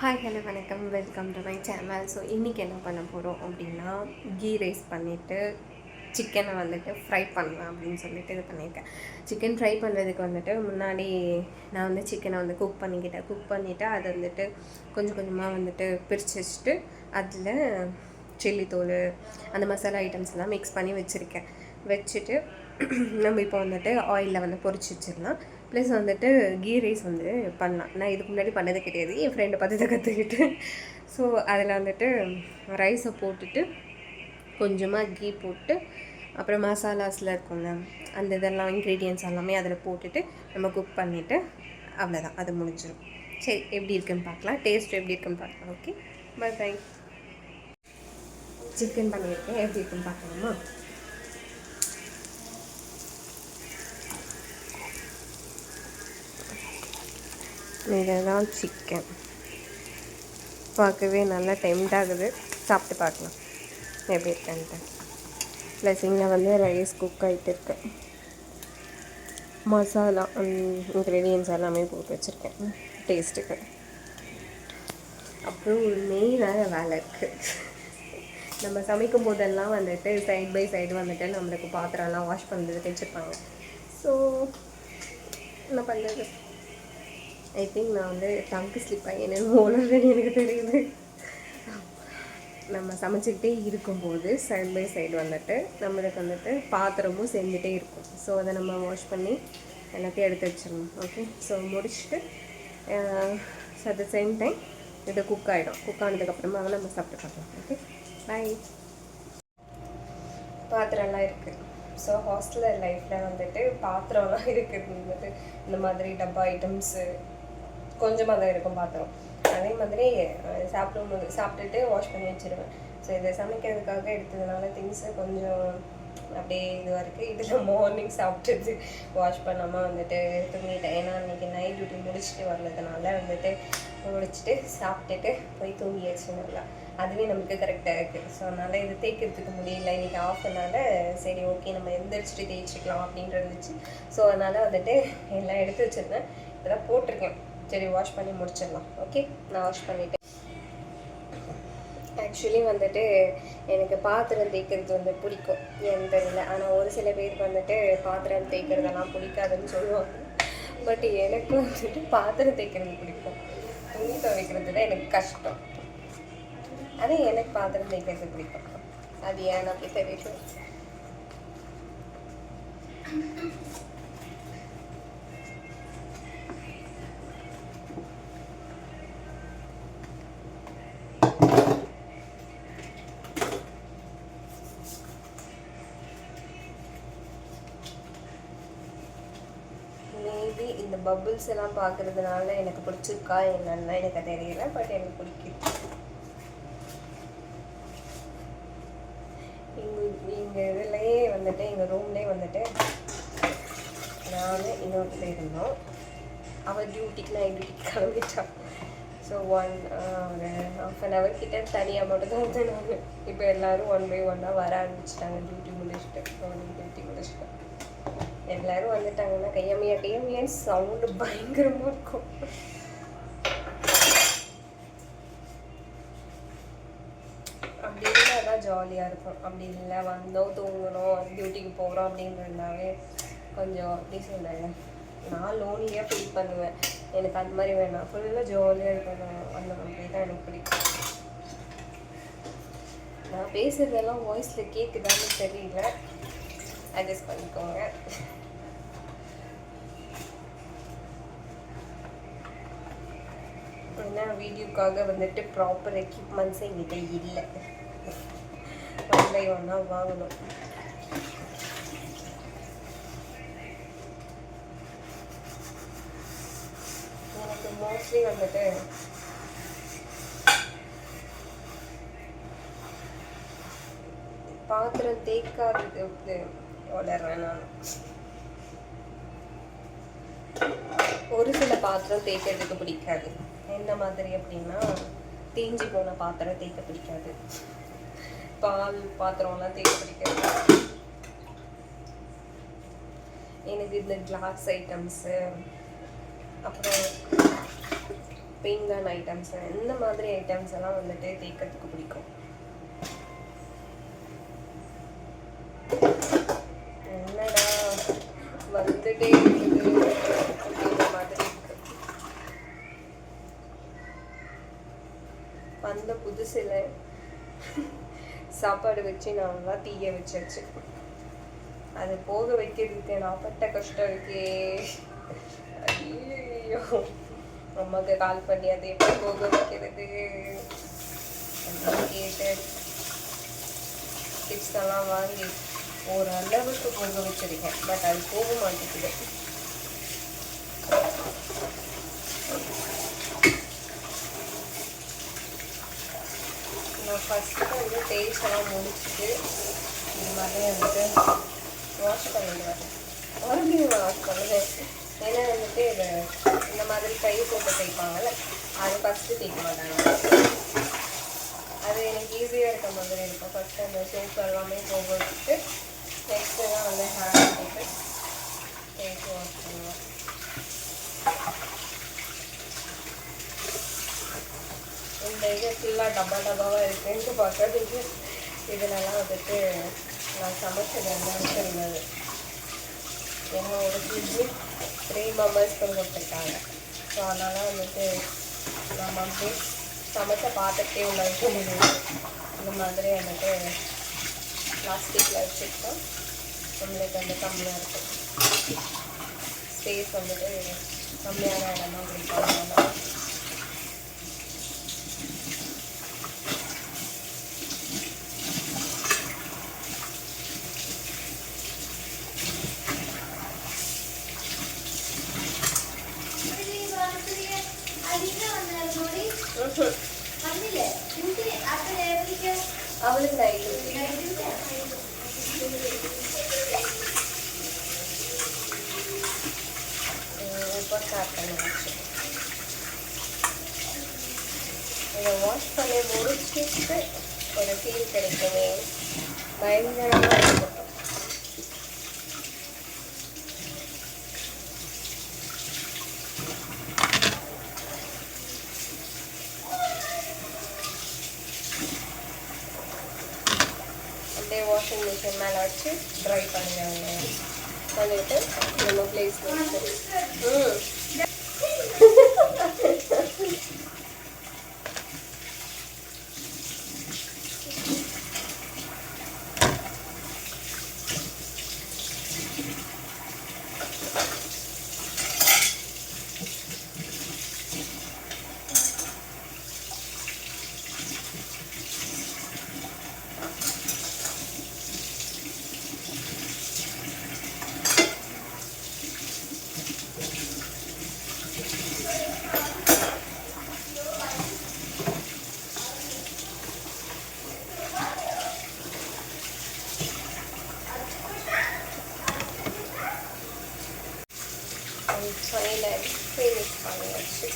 Hi hello வணக்கம், welcome to my channel. So இன்றைக்கி என்ன பண்ண போகிறோம் அப்படின்னா, கீ ரைஸ் பண்ணிவிட்டு சிக்கனை வந்துட்டு ஃப்ரை பண்ணலாம் அப்படின்னு சொல்லிட்டு இது பண்ணியிருக்கேன். சிக்கன் ஃப்ரை பண்ணுறதுக்கு வந்துட்டு முன்னாடி நான் வந்து சிக்கனை வந்து குக் பண்ணிவிட்டு அதை வந்துட்டு கொஞ்சம் கொஞ்சமாக வந்துட்டு பிரித்து வச்சுட்டு அதில் சில்லி தூள் அந்த மசாலா ஐட்டம்ஸ்லாம் மிக்ஸ் பண்ணி வச்சுட்டு நம்ம இப்போ வந்துட்டு ஆயிலில் வந்து பொரிச்சு வச்சிடலாம். ப்ளஸ் வந்துட்டு கீ ரைஸ் வந்து பண்ணலாம். நான் இதுக்கு முன்னாடி பண்ணது கிடையாது, என் ஃப்ரெண்டை பார்த்து தான் கற்றுக்கிட்டு. ஸோ அதில் வந்துட்டு ரைஸை போட்டுட்டு கொஞ்சமாக கீ போட்டு அப்புறம் மசாலாஸில் இருக்கும்ல அந்த இதெல்லாம் இன்க்ரீடியன்ட்ஸ் எல்லாமே அதில் போட்டுட்டு நம்ம குக் பண்ணிவிட்டு அவ்வளோதான், அது முடிஞ்சிடும். சரி, எப்படி இருக்குன்னு பார்க்கலாம், டேஸ்ட் எப்படி இருக்குன்னு பார்க்கலாம். Okay, by by. சிக்கன் பண்ணியிருக்கேன், எப்படி இருக்குன்னு பார்க்கலாமா? இதுதான் சிக்கன். பார்க்கவே நல்லா டெம்ட் ஆகுது, சாப்பிட்டு பார்க்கலாம் எப்படி இருக்கேன்ட்டு. ப்ளஸ் இங்கே வந்து ரைஸ் குக் ஆகிட்டு இருக்கு, மசாலா இன்க்ரீடியன்ஸ் எல்லாமே போட்டு வச்சுருக்கேன் டேஸ்ட்டுக்கு. அப்புறம் ஒரு மெயினான வேலை இருக்குது. நம்ம சமைக்கும் போதெல்லாம் வந்துட்டு சைட் பை சைடு வந்துட்டு நம்மளுக்கு பாத்திரம்லாம் வாஷ் பண்ணுறதுக்கு வச்சுருப்பாங்க. ஸோ என்ன பண்ணுறது, ஐ திங்க் நான் வந்து டங்கு ஸ்லிப் ஆகி என்னென்னு ஓடுறதுன்னு எனக்கு தெரியுது. நம்ம சமைச்சிக்கிட்டே இருக்கும்போது சைட் பை சைடு வந்துட்டு நம்மளுக்கு வந்துட்டு பாத்திரமும் செஞ்சுட்டே இருக்கும். ஸோ அதை நம்ம வாஷ் பண்ணி எல்லாத்தையும் எடுத்து வச்சிடணும். ஓகே, ஸோ முடிச்சுட்டு அட் த சேம் டைம் இது குக் ஆகிடும். குக் ஆனதுக்கப்புறமா அதை நம்ம சாப்பிட்டு பார்க்கலாம். ஓகே, பாய். பாத்திரம்லாம் இருக்குது. ஸோ ஹாஸ்டல் லைஃப்பில் வந்துட்டு பாத்திரம்லாம் இருக்குது. வந்துட்டு இந்த மாதிரி டப்பா ஐட்டம்ஸு கொஞ்சமாக தான் இருக்கும் பாத்திரம். அதே மாதிரி சாப்பிட்டுட்டு வாஷ் பண்ணி வச்சுருவேன். ஸோ இதை சமைக்கிறதுக்காக எடுத்ததுனால திங்ஸு கொஞ்சம் அப்படியே இதுவாக இருக்குது. இதில் மார்னிங் சாப்பிட்டது வாஷ் பண்ணாமல் வந்துட்டு தூங்கிட்டேன். ஏன்னா அன்றைக்கி நைட் டியூட்டி முடிச்சுட்டு வரதுனால வந்துட்டு முடிச்சுட்டு சாப்பிட்டுட்டு போய் தூங்கியாச்சு. நல்லா அதுவே நமக்கு கரெக்டாக இருக்குது. ஸோ அதனால் இது தேய்க்கிறதுக்கு முடியல, இன்றைக்கி ஆஃப்னால சரி ஓகே நம்ம எந்திரிச்சிட்டு தேய்ச்சிக்கலாம் அப்படின்ட்டு இருந்துச்சு. ஸோ அதனால் வந்துட்டு எல்லாம் எடுத்து வச்சுருந்தேன், இதெல்லாம் போட்டிருக்கேன். சரி, வாஷ் பண்ணி முடிச்சிடலாம். ஓகே, நான் வாஷ் பண்ணிவிட்டேன். ஆக்சுவலி வந்துட்டு எனக்கு பாத்திரம் தேய்க்கிறது வந்து பிடிக்கும், ஏன்னு தெரியல. ஆனால் ஒரு சில பேருக்கு வந்துட்டு பாத்திரம் தேய்க்கிறதெல்லாம் பிடிக்காதுன்னு சொல்லுவாங்க. பட் எனக்கு வந்துட்டு பாத்திரம் தேய்க்கிறது பிடிக்கும், துணி துவைக்கிறது தான் எனக்கு கஷ்டம். அதே எனக்கு பாத்திரம் தேய்க்கிறது பிடிக்கும். அது ஏன் அப்படி தெரியல. மேபி இந்த பபுள்ஸ் எல்லாம் பார்க்குறதுனால எனக்கு பிடிச்சிருக்கா என்னன்னா எனக்கு தெரியல, பட் எனக்கு பிடிக்குது. எங்கள் இதுலேயே வந்துட்டு எங்கள் ரூம்லேயே வந்துட்டு நான் இன்னொருத்தர் இருந்தோம். அவள் டியூட்டிக்கு நான் டியூட்டிக்கு கிளம்பிட்டான். ஸோ ஒரு ½ an hour கிட்ட தனியாக மட்டும் தான் வந்து நான். இப்போ எல்லோரும் 1 by 1 வர ஆரம்பிச்சிட்டாங்க. டியூட்டி முடிச்சுட்டு எல்லோரும் வந்துட்டாங்கன்னா கையமையான்னு சவுண்டு பயங்கரமாக இருக்கும். அப்படி இருந்தால் தான் ஜாலியாக இருக்கும். அப்படி இல்லை வந்தோம் தூங்கணும் டியூட்டிக்கு போகிறோம் அப்படின்றதுனாவே கொஞ்சம் அப்படி சொல்லுங்க, நான் லோனியாக ஃபீல் பண்ணுவேன். எனக்கு அந்த மாதிரி வேணாம், ஃபுல்லாக ஜாலியாக இருக்கணும். அந்த மாதிரி தான் எனக்கு பிடிக்கும். நான் பேசுகிறதெல்லாம் வாய்ஸில் கேட்குதான்னு தெரியல, அட்ஜஸ்ட் பண்ணிக்கோங்க. ஏன்னா வீடியோக்காக வந்துட்டு ப்ராப்பர் எக்யூப்மெண்ட்ஸே எங்கிட்ட இல்லை, 1 by 1 வாங்கணும். எனக்கு மோஸ்ட்லி வந்துட்டு பாத்திரம் தேய்க்காதது வளர்றேன் நான். ஒரு சில பாத்திரம் தேய்க்கிறதுக்கு பிடிக்காது. என்ன மாதிரி அப்படின்னா, தேஞ்சி போன பாத்திரம் தேய்க்க பிடிக்காது, பால் பாத்திரம்லாம் தேய்க்க பிடிக்காது. எனக்கு இந்த கிளாஸ் ஐட்டம்ஸு அப்புறம் பீங்கான் ஐட்டம்ஸ் இந்த மாதிரி ஐட்டம்ஸ் எல்லாம் வந்துட்டு தேய்க்கிறதுக்கு பிடிக்கும். என்னடா வந்துட்டே இருக்குது அப்படின்ற மாதிரி இருக்கு. வந்த புதுசில் சாப்பாடு வச்சு நல்லா தீய வச்சாச்சு. அது போக வைக்கிறதுக்கு நான் பட்ட கஷ்டம் இருக்கே. ஐயோ, அம்மாவுக்கு கால் பண்ணி அதை எப்படி போக வைக்கிறது கேட்டு டிப்ஸ் எல்லாம் வாங்கி ஒரு அளவுக்கு போக வச்சிருக்கேன். பட் அது போக மாட்டேங்குது. நான் ஃபஸ்ட்டு வந்து டேஸ்டெல்லாம் முடிச்சுட்டு இந்த மாதிரி வந்துட்டு வாஷ் பண்ணிடுவேன். மறுபடியும் வாஷ் பண்ணுவேன். ஏன்னா வந்துட்டு இது இந்த மாதிரி கை போட்டு தேய்ப்பாங்கல்ல, அது ஃபஸ்ட்டு தேய்க்க மாட்டாங்க. அது எனக்கு ஈஸியாக இருக்க மாதிரி இருக்கும். ஃபஸ்ட்டு அந்த சோப்பு எல்லாமே போக வச்சுட்டு நெக்ஸ்ட்டு தான் வந்து ஹேண்ட் போட்டு தேய்ச்சி வாஷ் பண்ணுவேன். இந்த இது ஃபுல்லாக டப்பாவாக இருக்குன்ட்டு பார்க்கறதுக்கு இதெல்லாம் வந்துட்டு நான் சமைச்சது என்னன்னு இருந்தது. என்னோட ஃப்ரிட்ஜு 3 மெம்பர்ஸ்க்கு கொடுத்துருக்காங்க. ஸோ அதனால் வந்துட்டு நம்ம அப்படியே சமைச்ச பாத்திரத்தே உள்ள வைக்க முடியும். இந்த மாதிரி வந்துட்டு பிளாஸ்டிக்கில் வச்சுக்கிட்டா நம்மளுக்கு வந்து கம்மியாக இருக்கும். ஸ்பேஸ் வந்துட்டு கம்மியான இடமா கொடுப்பாங்க. அவளுக்கு நைட்டு இப்போ ஸ்டார்ட் பண்ணிடுச்சு. இதை வாஷ் பண்ணி முடிச்சுட்டு ஒரு ஃபீல் கிடைக்குமே, பயங்கரமாக இருக்கும். வாஷிங் மிஷின் மேலே வச்சு ட்ரை பண்ணிடுவாங்க. பண்ணிவிட்டு நம்ம பிளேஸ் finish பண்ணியாச்சு.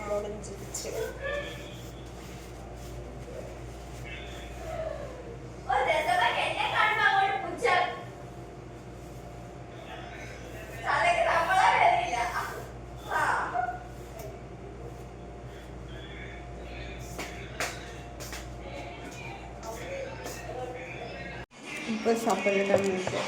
முடிஞ்சிருச்சு. இப்போ சாப்பிட்ற டைம் இருக்கு.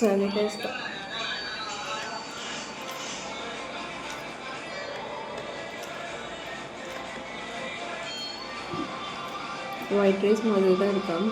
சரி டேஸ்ட். ஒயிட் ரைஸ் மாதிரி தான் இருக்கும்.